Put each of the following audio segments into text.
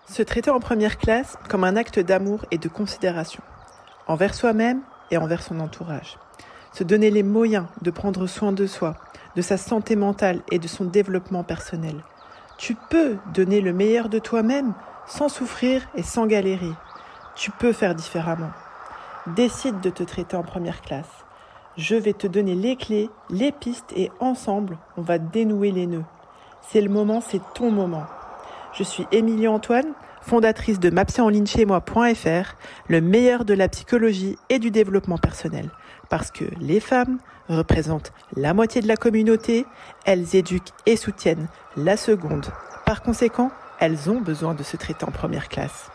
Se traiter en première classe comme un acte d'amour et de considération, envers soi-même et envers son entourage. Se donner les moyens de prendre soin de soi, de sa santé mentale et de son développement personnel. Tu peux donner le meilleur de toi-même sans souffrir et sans galérer. Tu peux faire différemment. Décide de te traiter en première classe. Je vais te donner les clés, les pistes et ensemble, on va dénouer les nœuds. C'est le moment, c'est ton moment. Je suis Émilie Antoine, fondatrice de mapsyenlignechez-moi.fr, le meilleur de la psychologie et du développement personnel. Parce que les femmes représentent la moitié de la communauté, elles éduquent et soutiennent la seconde. Par conséquent, elles ont besoin de se traiter en première classe.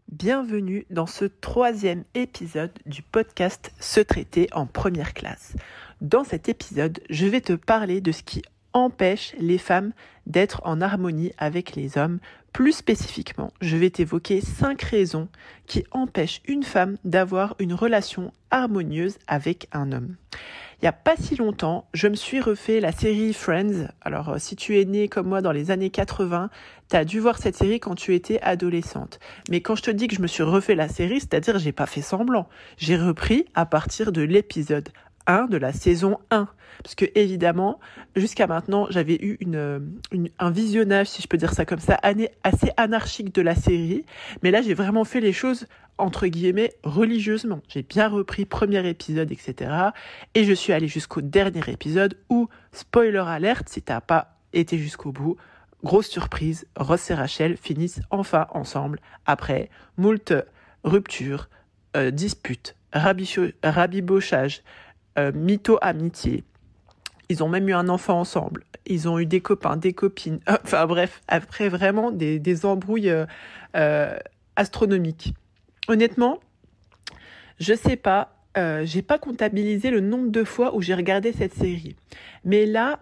Bienvenue dans ce 3e épisode du podcast Se traiter en première classe. Dans cet épisode, je vais te parler de ce qui empêche les femmes d'être en harmonie avec les hommes. Plus spécifiquement, je vais t'évoquer 5 raisons qui empêchent une femme d'avoir une relation harmonieuse avec un homme. Il n'y a pas si longtemps, je me suis refait la série Friends. Alors, si tu es née comme moi dans les années 80, tu as dû voir cette série quand tu étais adolescente. Mais quand je te dis que je me suis refait la série, c'est-à-dire j'ai pas fait semblant. J'ai repris à partir de l'épisode 1 de la saison 1. Parce que évidemment, jusqu'à maintenant, j'avais eu un visionnage, si je peux dire ça comme ça, assez anarchique de la série. Mais là, j'ai vraiment fait les choses, entre guillemets, religieusement. J'ai bien repris premier épisode, etc. Et je suis allée jusqu'au dernier épisode où, spoiler alerte, si t'as pas été jusqu'au bout, grosse surprise, Ross et Rachel finissent enfin ensemble après moult ruptures, disputes, rabibochage, mytho-amitié. Ils ont même eu un enfant ensemble. Ils ont eu des copains, des copines. Enfin bref, après vraiment des embrouilles astronomiques. Honnêtement, je sais pas, j'ai pas comptabilisé le nombre de fois où j'ai regardé cette série. Mais là,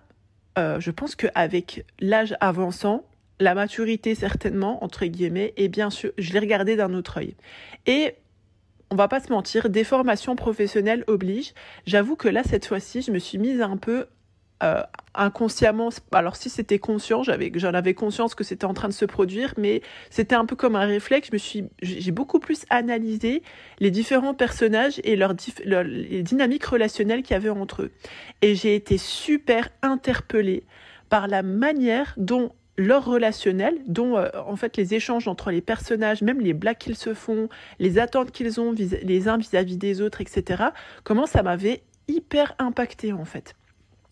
je pense qu'avec l'âge avançant, la maturité certainement, entre guillemets, et bien sûr, je l'ai regardé d'un autre œil. Et on va pas se mentir, des formations professionnelles obligent. J'avoue que là, cette fois-ci, je me suis mise un peu inconsciemment. Alors si c'était conscient, j'en avais conscience que c'était en train de se produire, mais c'était un peu comme un réflexe. J'ai beaucoup plus analysé les différents personnages et les dynamiques relationnelles qu'il y avait entre eux. Et j'ai été super interpellée par la manière dont leur relationnel, dont en fait les échanges entre les personnages, même les blagues qu'ils se font, les attentes qu'ils ont les uns vis-à-vis des autres, etc. Comment ça m'avait hyper impacté en fait.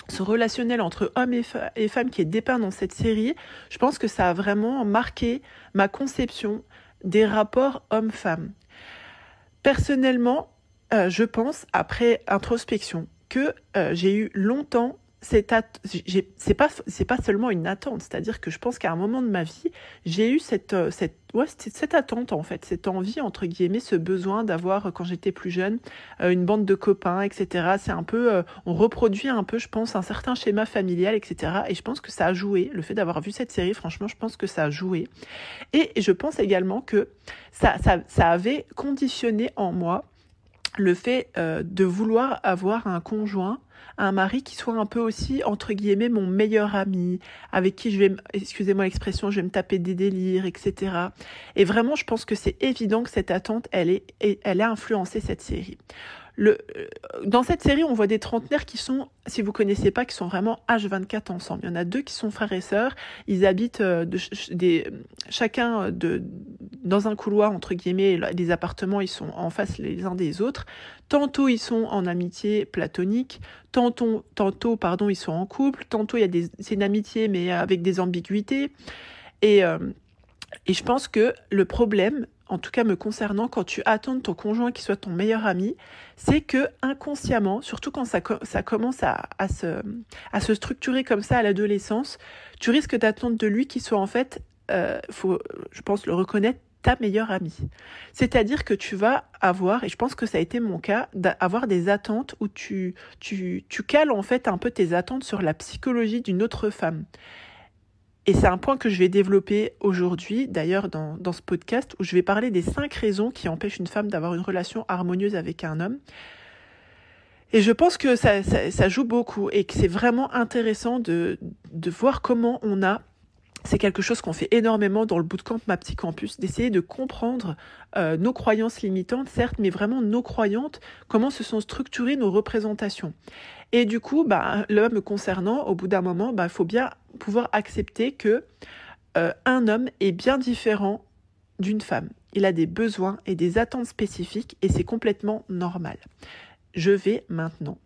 Ce relationnel entre hommes et femmes qui est dépeint dans cette série, je pense que ça a vraiment marqué ma conception des rapports hommes-femmes. Personnellement, je pense, après introspection, que j'ai eu longtemps c'est pas seulement une attente, c'est-à-dire que je pense qu'à un moment de ma vie, j'ai eu cette attente en fait, cette envie entre guillemets, ce besoin d'avoir quand j'étais plus jeune une bande de copains, etc. C'est un peu, on reproduit un peu, je pense, un certain schéma familial, etc. Et je pense que ça a joué, le fait d'avoir vu cette série, franchement, je pense que ça a joué. Et je pense également que ça avait conditionné en moi le fait de vouloir avoir un conjoint, un mari qui soit un peu aussi, entre guillemets, mon meilleur ami, avec qui excusez-moi l'expression, je vais me taper des délires, etc. Et vraiment, je pense que c'est évident que cette attente, elle a influencé cette série. Dans cette série, on voit des trentenaires qui sont, si vous connaissez pas, qui sont vraiment H24 ensemble. Il y en a 2 qui sont frères et sœurs. Ils habitent chacun dans un couloir, entre guillemets. Les appartements, ils sont en face les uns des autres. Tantôt, ils sont en amitié platonique. Tantôt, ils sont en couple. Tantôt, c'est une amitié, mais avec des ambiguïtés. Et je pense que le problème, en tout cas me concernant, quand tu attends de ton conjoint qui soit ton meilleur ami, c'est que inconsciemment, surtout quand ça commence à se structurer comme ça à l'adolescence, tu risques d'attendre de lui qu'il soit en fait, faut, je pense le reconnaître, ta meilleure amie. C'est-à-dire que tu vas avoir, et je pense que ça a été mon cas, d'avoir des attentes où tu cales en fait un peu tes attentes sur la psychologie d'une autre femme. Et c'est un point que je vais développer aujourd'hui, d'ailleurs dans ce podcast, où je vais parler des 5 raisons qui empêchent une femme d'avoir une relation harmonieuse avec un homme. Et je pense que ça joue beaucoup et que c'est vraiment intéressant de voir comment on a c'est quelque chose qu'on fait énormément dans le bootcamp Ma Psy Campus, d'essayer de comprendre nos croyances limitantes, certes, mais vraiment nos croyances, comment se sont structurées nos représentations. Et du coup, là, me concernant, au bout d'un moment, il faut bien pouvoir accepter que un homme est bien différent d'une femme. Il a des besoins et des attentes spécifiques et c'est complètement normal. Je vais maintenant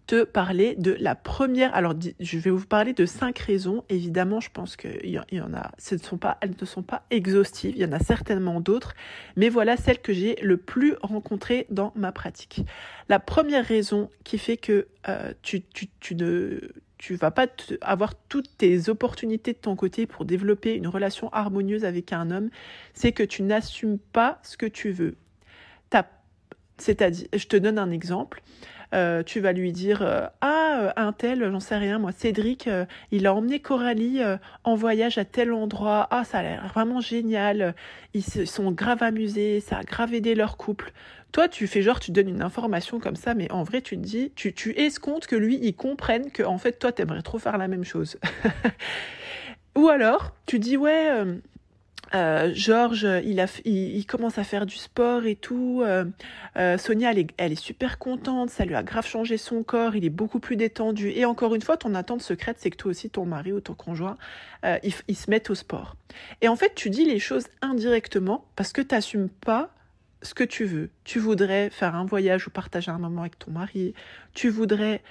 te parler de la première. Alors, je vais vous parler de 5 raisons. Évidemment, je pense qu'il y en a. Elles ne sont pas exhaustives. Il y en a certainement d'autres. Mais voilà celles que j'ai le plus rencontrées dans ma pratique. La première raison qui fait que tu vas pas avoir toutes tes opportunités de ton côté pour développer une relation harmonieuse avec un homme, c'est que tu n'assumes pas ce que tu veux. C'est-à-dire, je te donne un exemple. Tu vas lui dire un tel, j'en sais rien moi, Cédric, il a emmené Coralie en voyage à tel endroit, ça a l'air vraiment génial, ils se sont grave amusés, ça a grave aidé leur couple. Toi tu fais genre, tu donnes une information comme ça, mais en vrai tu te dis, tu escomptes que lui il comprenne que en fait toi t'aimerais trop faire la même chose. Ou alors tu dis Georges, il commence à faire du sport et tout. Sonia, elle est super contente, ça lui a grave changé son corps, il est beaucoup plus détendu. Et encore une fois, ton attente secrète, c'est que toi aussi, ton mari ou ton conjoint, ils se mettent au sport. Et en fait, tu dis les choses indirectement parce que tu n'assumes pas ce que tu veux. Tu voudrais faire un voyage ou partager un moment avec ton mari. Tu voudrais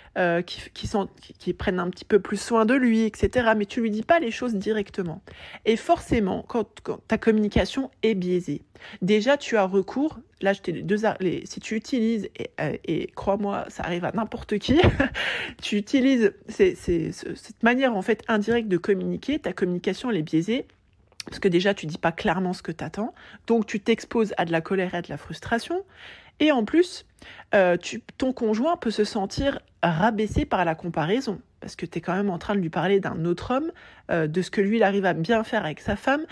qu'il prenne un petit peu plus soin de lui, etc. Mais tu lui dis pas les choses directement. Et forcément, quand ta communication est biaisée, déjà tu as recours. Là, si tu utilises, et crois-moi, ça arrive à n'importe qui, tu utilises cette manière en fait indirecte de communiquer, ta communication elle est biaisée. Parce que déjà, tu dis pas clairement ce que tu attends. Donc, tu t'exposes à de la colère et à de la frustration. Et en plus, ton conjoint peut se sentir rabaissé par la comparaison. Parce que tu es quand même en train de lui parler d'un autre homme, de ce que lui, il arrive à bien faire avec sa femme.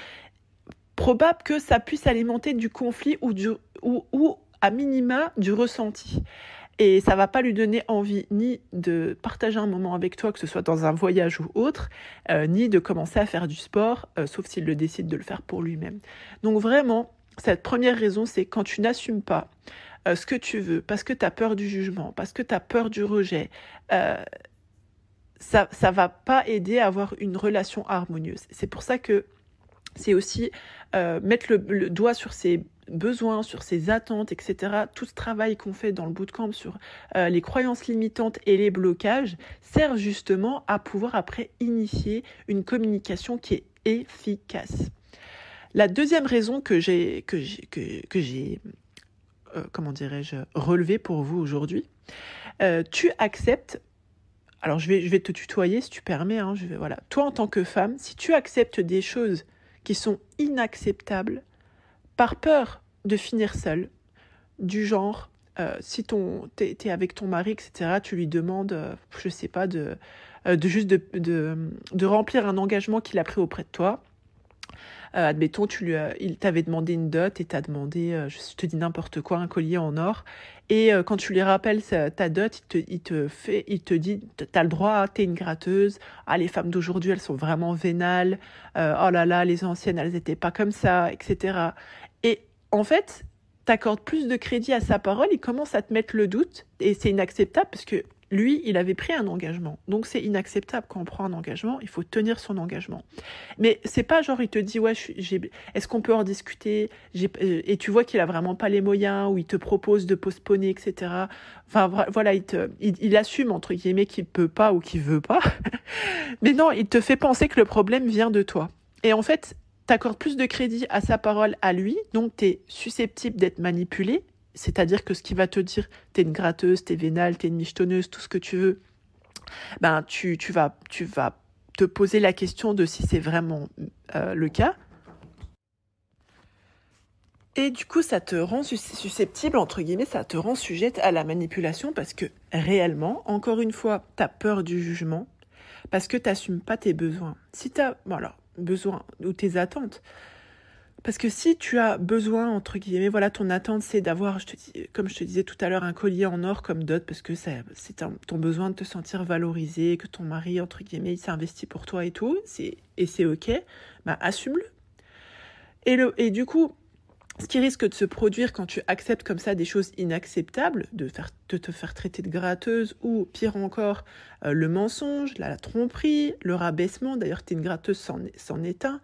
Probable que ça puisse alimenter du conflit ou à minima, du ressenti. Et ça va pas lui donner envie ni de partager un moment avec toi, que ce soit dans un voyage ou autre, ni de commencer à faire du sport, sauf s'il le décide de le faire pour lui-même. Donc vraiment, cette première raison, c'est quand tu n'assumes pas ce que tu veux, parce que tu as peur du jugement, parce que tu as peur du rejet, ça va pas aider à avoir une relation harmonieuse. C'est pour ça que c'est aussi mettre le doigt sur ses besoins, sur ses attentes, etc. Tout ce travail qu'on fait dans le bootcamp sur les croyances limitantes et les blocages sert justement à pouvoir après initier une communication qui est efficace. La deuxième raison que j'ai relevée pour vous aujourd'hui, tu acceptes. Alors je vais te tutoyer si tu permets. Voilà. Toi en tant que femme, si tu acceptes des choses qui sont inacceptables par peur de finir seule, du genre, si t'es avec ton mari, etc., tu lui demandes, je sais pas, de remplir un engagement qu'il a pris auprès de toi. Admettons, il t'avait demandé une dot et t'as demandé, je te dis n'importe quoi, un collier en or. Et quand tu lui rappelles ta dot, il te dit, t'as le droit, t'es une gratteuse. Ah, les femmes d'aujourd'hui, elles sont vraiment vénales. Oh là là, les anciennes, elles étaient pas comme ça, etc. Et en fait, t'accordes plus de crédit à sa parole, il commence à te mettre le doute. Et c'est inacceptable parce que lui, il avait pris un engagement. Donc, c'est inacceptable quand on prend un engagement. Il faut tenir son engagement. Mais c'est pas genre, il te dit, est-ce qu'on peut en discuter ? Et tu vois qu'il a vraiment pas les moyens, ou il te propose de postponer, etc. Enfin, voilà, il assume, entre guillemets, qu'il peut pas ou qu'il veut pas. Mais non, il te fait penser que le problème vient de toi. Et en fait, t'accordes plus de crédit à sa parole à lui, donc t'es susceptible d'être manipulé. C'est-à-dire que ce qu'il va te dire, t'es une gratteuse, t'es vénale, t'es une michetonneuse, tout ce que tu veux, tu vas te poser la question de si c'est vraiment le cas. Et du coup, ça te rend susceptible, entre guillemets, ça te rend sujette à la manipulation parce que réellement, encore une fois, t'as peur du jugement parce que t'assumes pas tes besoins. Si t'as besoin ou tes attentes, Parce que si tu as besoin, entre guillemets, voilà, ton attente, c'est d'avoir, comme je te disais tout à l'heure, un collier en or comme dot, parce que c'est ton besoin de te sentir valorisé, que ton mari, entre guillemets, il s'est investi pour toi et tout, et c'est ok, bah assume-le. Et du coup, ce qui risque de se produire quand tu acceptes comme ça des choses inacceptables, de te faire traiter de gratteuse, ou pire encore, le mensonge, la tromperie, le rabaissement, d'ailleurs t'es une gratteuse, c'en est un,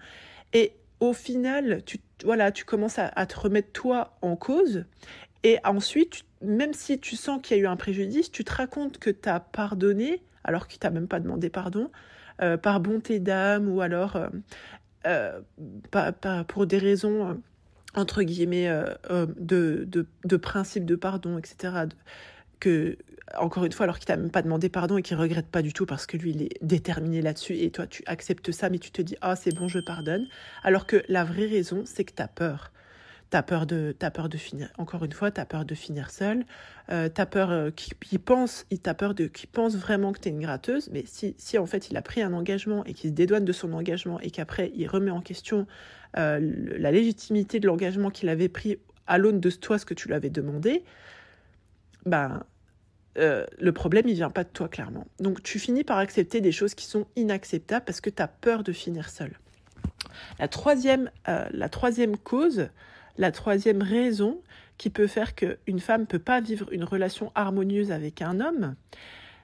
et au final, tu commences à te remettre toi en cause, et ensuite, même si tu sens qu'il y a eu un préjudice, tu te racontes que tu as pardonné, alors qu'il t'a même pas demandé pardon, par bonté d'âme, ou alors pour des raisons, entre guillemets, de principe de pardon, etc., encore une fois, alors qu'il t'a même pas demandé pardon et qu'il regrette pas du tout parce que lui, il est déterminé là-dessus et toi, tu acceptes ça, mais tu te dis « Ah, c'est bon, je pardonne ». Alors que la vraie raison, c'est que t'as peur. T'as peur de finir, encore une fois, t'as peur de finir seule, t'as peur qu'il pense vraiment que t'es une gratteuse, mais si en fait il a pris un engagement et qu'il se dédouane de son engagement et qu'après il remet en question la légitimité de l'engagement qu'il avait pris à l'aune de toi, ce que tu lui avais demandé, le problème, il vient pas de toi, clairement. Donc, tu finis par accepter des choses qui sont inacceptables parce que tu as peur de finir seule. La troisième cause, la troisième raison qui peut faire qu'une femme ne peut pas vivre une relation harmonieuse avec un homme,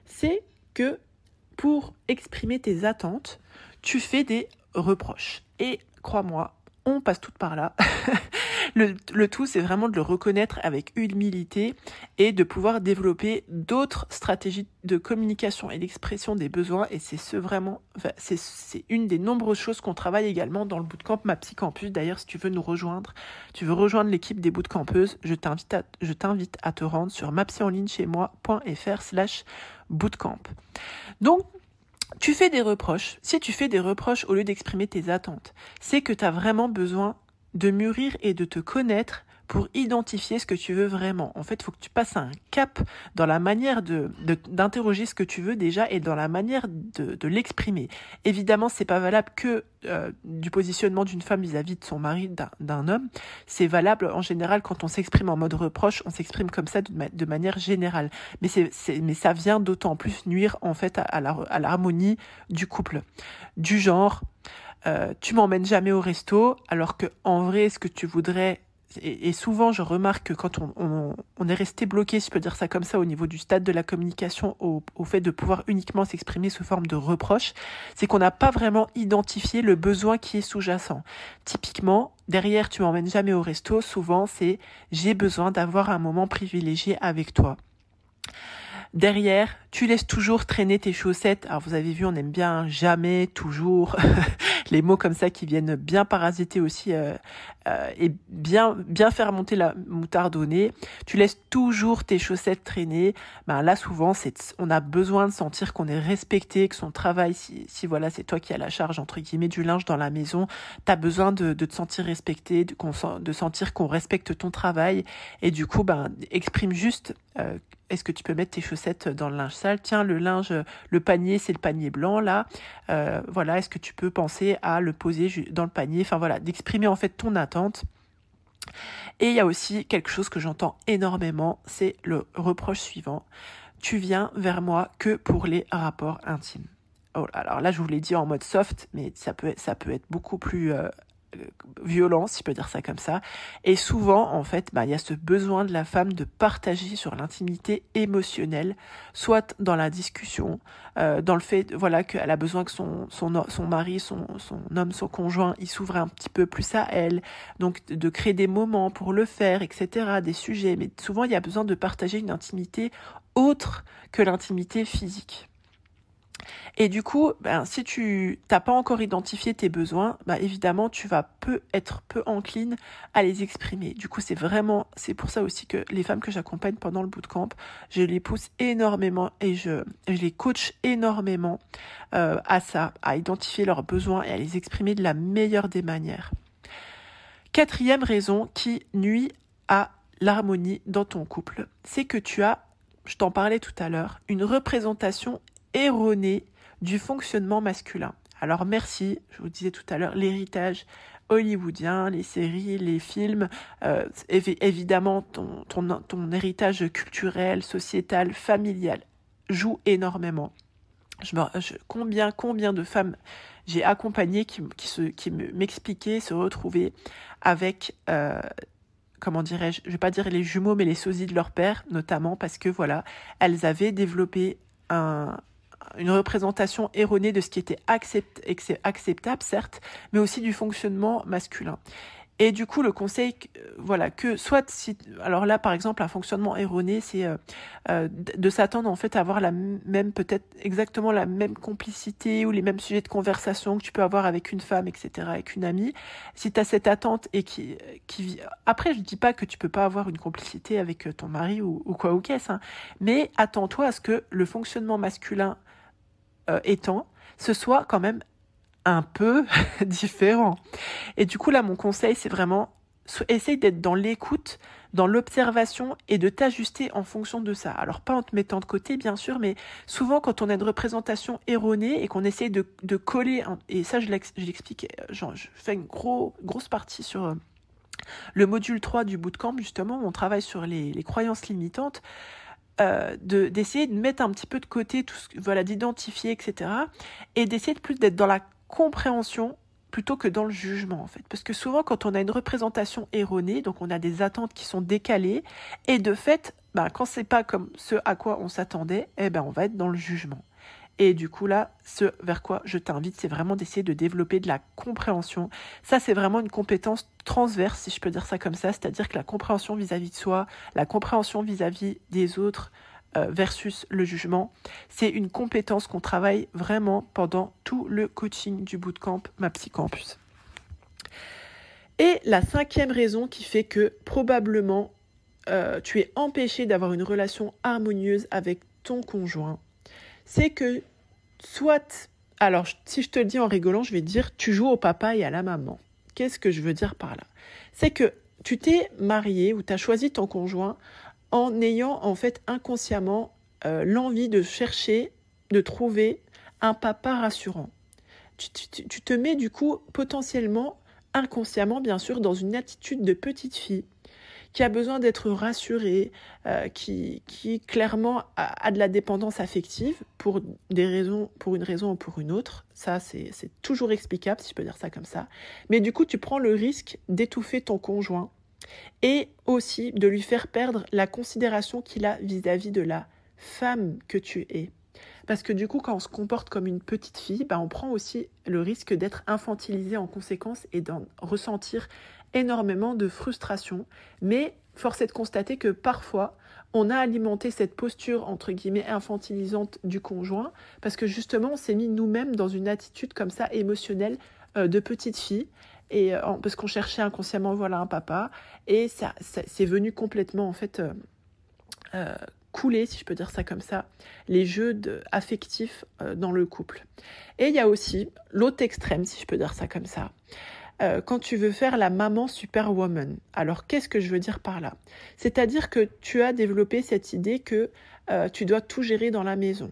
c'est que pour exprimer tes attentes, tu fais des reproches. Et crois-moi, on passe toutes par là. Le tout, c'est vraiment de le reconnaître avec humilité et de pouvoir développer d'autres stratégies de communication et d'expression des besoins. Et c'est c'est une des nombreuses choses qu'on travaille également dans le bootcamp Ma Psy Campus. D'ailleurs, si tu veux nous rejoindre, tu veux rejoindre l'équipe des bootcampeuses, je t'invite à te rendre sur mapsyonlinechez-moi.fr/bootcamp. Donc, tu fais des reproches. Si tu fais des reproches au lieu d'exprimer tes attentes, c'est que tu as vraiment besoin de mûrir et de te connaître pour identifier ce que tu veux vraiment. En fait, il faut que tu passes un cap dans la manière d'interroger ce que tu veux déjà et dans la manière de l'exprimer. Évidemment, c'est pas valable que du positionnement d'une femme vis-à-vis de son mari, d'un homme. C'est valable en général quand on s'exprime en mode reproche, on s'exprime comme ça de manière générale. Mais ça vient d'autant plus nuire en fait à l'harmonie du couple. Du genre, tu m'emmènes jamais au resto, alors que en vrai, ce que tu voudrais, et souvent je remarque que quand on est resté bloqué, si je peux dire ça comme ça, au niveau du stade de la communication, au fait de pouvoir uniquement s'exprimer sous forme de reproche, c'est qu'on n'a pas vraiment identifié le besoin qui est sous-jacent. Typiquement, derrière tu m'emmènes jamais au resto, souvent c'est j'ai besoin d'avoir un moment privilégié avec toi. Derrière, tu laisses toujours traîner tes chaussettes. Alors vous avez vu, on aime bien jamais, toujours, les mots comme ça qui viennent bien parasiter aussi et bien faire monter la moutarde au nez. Tu laisses toujours tes chaussettes traîner. Là souvent, on a besoin de sentir qu'on est respecté, que son travail, si voilà, c'est toi qui as la charge entre guillemets du linge dans la maison, t'as besoin de te sentir respecté, de sentir qu'on respecte ton travail et du coup, exprime juste. Est-ce que tu peux mettre tes chaussettes dans le linge sale ? Tiens, le panier, c'est le panier blanc, là. Voilà, est-ce que tu peux penser à le poser dans le panier ? Enfin, voilà, d'exprimer en fait ton attente. Et il y a aussi quelque chose que j'entends énormément, c'est le reproche suivant. Tu viens vers moi que pour les rapports intimes. Oh, alors là, je vous l'ai dit en mode soft, mais ça peut être beaucoup plus violent, si je peux dire ça comme ça. Et souvent, en fait, il y a ce besoin de la femme de partager sur l'intimité émotionnelle, soit dans la discussion, dans le fait, voilà, qu'elle a besoin que son mari, son homme, son conjoint, il s'ouvre un petit peu plus à elle, donc de créer des moments pour le faire, etc., des sujets. Mais souvent, il y a besoin de partager une intimité autre que l'intimité physique. Et du coup, si tu n'as pas encore identifié tes besoins, évidemment, tu vas être peu encline à les exprimer. Du coup, c'est pour ça aussi que les femmes que j'accompagne pendant le bootcamp, je les pousse énormément et je les coach énormément à ça, à identifier leurs besoins et à les exprimer de la meilleure des manières. Quatrième raison qui nuit à l'harmonie dans ton couple, c'est que tu as, je t'en parlais tout à l'heure, une représentation erronée du fonctionnement masculin. Alors merci, je vous disais tout à l'heure, l'héritage hollywoodien, les séries, les films, évidemment ton héritage culturel, sociétal, familial joue énormément. Combien de femmes j'ai accompagnées qui m'expliquaient se retrouver avec, comment dirais-je, je vais pas dire les jumeaux, mais les sosies de leur père, notamment parce que voilà, elles avaient développé une représentation erronée de ce qui était acceptable, certes, mais aussi du fonctionnement masculin. Et du coup, le conseil, voilà, que soit si, alors là, par exemple, un fonctionnement erroné, c'est de s'attendre en fait à avoir peut-être exactement la même complicité ou les mêmes sujets de conversation que tu peux avoir avec une femme, etc., avec une amie. Si tu as cette attente et après, je dis pas que tu peux pas avoir une complicité avec ton mari ou quoi ou qu'est-ce, hein, mais attends-toi à ce que le fonctionnement masculin étant, ce soit quand même un peu différent. Et du coup, là, mon conseil, c'est vraiment essaye d'être dans l'écoute, dans l'observation et de t'ajuster en fonction de ça. Alors, pas en te mettant de côté, bien sûr, mais souvent, quand on a une représentation erronée et qu'on essaye de coller, et ça, je l'explique, je fais une grosse partie sur le module 3 du bootcamp, justement, où on travaille sur les croyances limitantes, d'essayer de mettre un petit peu de côté tout d'identifier, etc. Et d'essayer de plus d'être dans la compréhension plutôt que dans le jugement, en fait. Parce que souvent, quand on a une représentation erronée, donc on a des attentes qui sont décalées, et de fait, quand c'est pas comme ce à quoi on s'attendait, on va être dans le jugement. Et du coup, là, ce vers quoi je t'invite, c'est vraiment d'essayer de développer de la compréhension. Ça, c'est vraiment une compétence transverse, si je peux dire ça comme ça, c'est-à-dire que la compréhension vis-à-vis de soi, la compréhension vis-à-vis des autres, versus le jugement, c'est une compétence qu'on travaille vraiment pendant tout le coaching du bootcamp MAPSI Campus. Et la 5e raison qui fait que probablement tu es empêché d'avoir une relation harmonieuse avec ton conjoint, c'est que soit, alors si je te le dis en rigolant, je vais te dire tu joues au papa et à la maman. Qu'est-ce que je veux dire par là? C'est que tu t'es marié ou tu as choisi ton conjoint en ayant en fait inconsciemment l'envie de chercher, de trouver un papa rassurant. Tu te mets du coup potentiellement, inconsciemment bien sûr, dans une attitude de petite fille qui a besoin d'être rassurée, qui clairement a de la dépendance affective pour une raison ou pour une autre. Ça, c'est toujours explicable, si je peux dire ça comme ça. Mais du coup, tu prends le risque d'étouffer ton conjoint et aussi de lui faire perdre la considération qu'il a vis-à-vis de la femme que tu es. Parce que du coup, quand on se comporte comme une petite fille, on prend aussi le risque d'être infantilisé en conséquence et d'en ressentir énormément de frustration. Mais force est de constater que parfois, on a alimenté cette posture, entre guillemets, infantilisante du conjoint, parce que justement, on s'est mis nous-mêmes dans une attitude comme ça, émotionnelle, de petite fille, et parce qu'on cherchait inconsciemment, voilà, un papa, et ça c'est venu complètement, en fait, couler, si je peux dire ça comme ça, les jeux affectifs dans le couple. Et il y a aussi l'autre extrême, si je peux dire ça comme ça, quand tu veux faire la maman superwoman. Alors, qu'est-ce que je veux dire par là? C'est-à-dire que tu as développé cette idée que tu dois tout gérer dans la maison.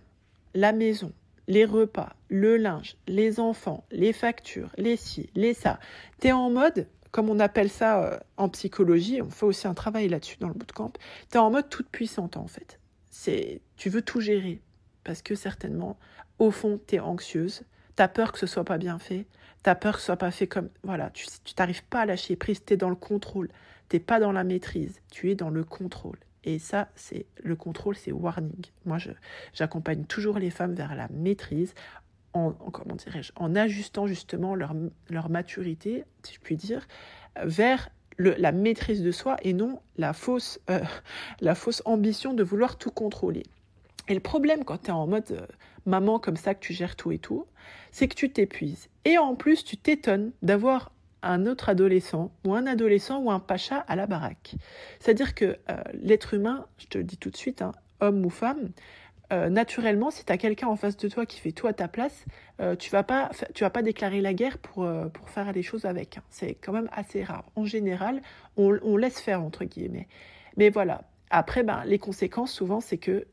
La maison, les repas, le linge, les enfants, les factures, les ci, les ça. Tu es en mode, comme on appelle ça en psychologie, on fait aussi un travail là-dessus dans le bootcamp, tu es en mode toute puissante en fait. Tu veux tout gérer parce que certainement, au fond, tu es anxieuse, tu as peur que ce soit pas bien fait, tu as peur que ce soit pas fait comme... Voilà, tu t'arrives pas à lâcher prise, tu es dans le contrôle, tu n'es pas dans la maîtrise, tu es dans le contrôle. Et ça, le contrôle, c'est warning. Moi, j'accompagne toujours les femmes vers la maîtrise en ajustant justement leur maturité, si je puis dire, vers la maîtrise de soi et non la fausse ambition de vouloir tout contrôler. Et le problème quand tu es en mode maman comme ça, que tu gères tout et tout, c'est que tu t'épuises. Et en plus, tu t'étonnes d'avoir un autre adolescent ou un pacha à la baraque. C'est-à-dire que l'être humain, je te le dis tout de suite, homme ou femme, naturellement, si tu as quelqu'un en face de toi qui fait tout à ta place, tu vas pas déclarer la guerre pour faire les choses avec. C'est quand même assez rare. En général, on laisse faire, entre guillemets. Mais voilà. Après, les conséquences, souvent, c'est que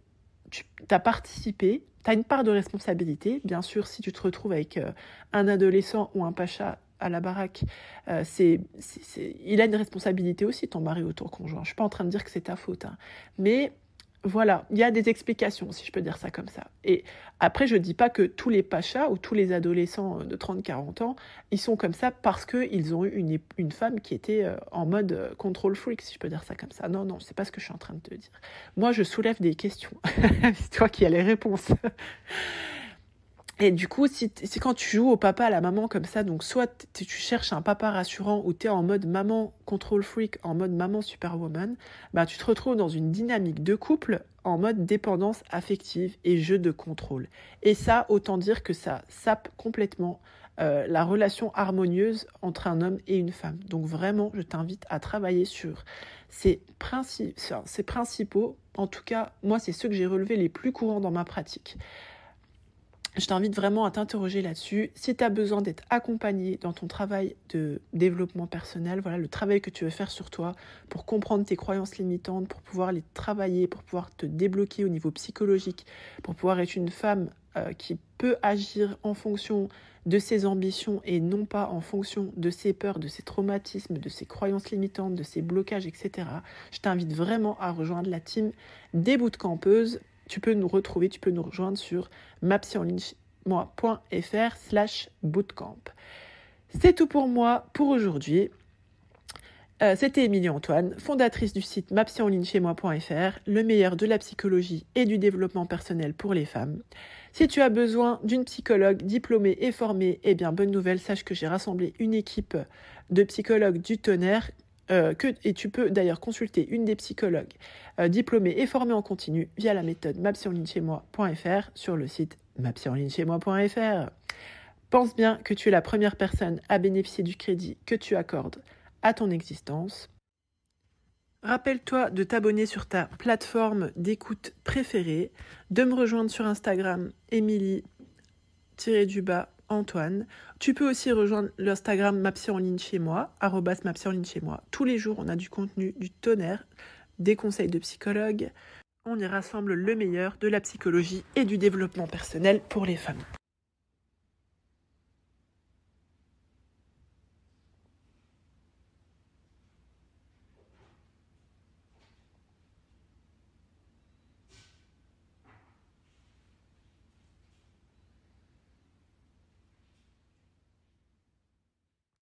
tu as participé tu as une part de responsabilité. Bien sûr, si tu te retrouves avec un adolescent ou un pacha à la baraque, il a une responsabilité aussi, ton mari ou ton conjoint. Je ne suis pas en train de dire que c'est ta faute. Hein. Mais voilà, il y a des explications, si je peux dire ça comme ça. Et après, je ne dis pas que tous les pachas ou tous les adolescents de 30-40 ans, ils sont comme ça parce qu'ils ont eu une femme qui était en mode control freak, si je peux dire ça comme ça. Non, non, c'est pas ce que je suis en train de te dire. Moi, je soulève des questions. C'est toi qui as les réponses. Et du coup, si quand tu joues au papa, à la maman comme ça, donc soit tu cherches un papa rassurant ou tu es en mode maman control freak, en mode maman superwoman, bah, tu te retrouves dans une dynamique de couple en mode dépendance affective et jeu de contrôle. Et ça, autant dire que ça sape complètement la relation harmonieuse entre un homme et une femme. Donc vraiment, je t'invite à travailler sur ces principaux. En tout cas, moi, c'est ceux que j'ai relevés les plus courants dans ma pratique. Je t'invite vraiment à t'interroger là-dessus. Si tu as besoin d'être accompagné dans ton travail de développement personnel, voilà le travail que tu veux faire sur toi pour comprendre tes croyances limitantes, pour pouvoir les travailler, pour pouvoir te débloquer au niveau psychologique, pour pouvoir être une femme qui peut agir en fonction de ses ambitions et non pas en fonction de ses peurs, de ses traumatismes, de ses croyances limitantes, de ses blocages, etc. Je t'invite vraiment à rejoindre la team des bootcampeuses. Tu peux nous rejoindre sur mapsioenlinchez-moi.fr/bootcamp. C'est tout pour moi pour aujourd'hui. C'était Émilie Antoine, fondatrice du site mapsioenlinchez-moi.fr, le meilleur de la psychologie et du développement personnel pour les femmes. Si tu as besoin d'une psychologue diplômée et formée, eh bien bonne nouvelle, sache que j'ai rassemblé une équipe de psychologues du tonnerre. Et tu peux d'ailleurs consulter une des psychologues diplômées et formées en continu via la méthode mapsioenlinchez-moi.fr sur le site mapsioenlinchez-moi.fr. Pense bien que tu es la première personne à bénéficier du crédit que tu accordes à ton existence. Rappelle-toi de t'abonner sur ta plateforme d'écoute préférée, de me rejoindre sur Instagram, Émilie-Antoine. Tu peux aussi rejoindre l'Instagram @mapsioenlinchez-moi. Tous les jours, on a du contenu, du tonnerre, des conseils de psychologue. On y rassemble le meilleur de la psychologie et du développement personnel pour les femmes.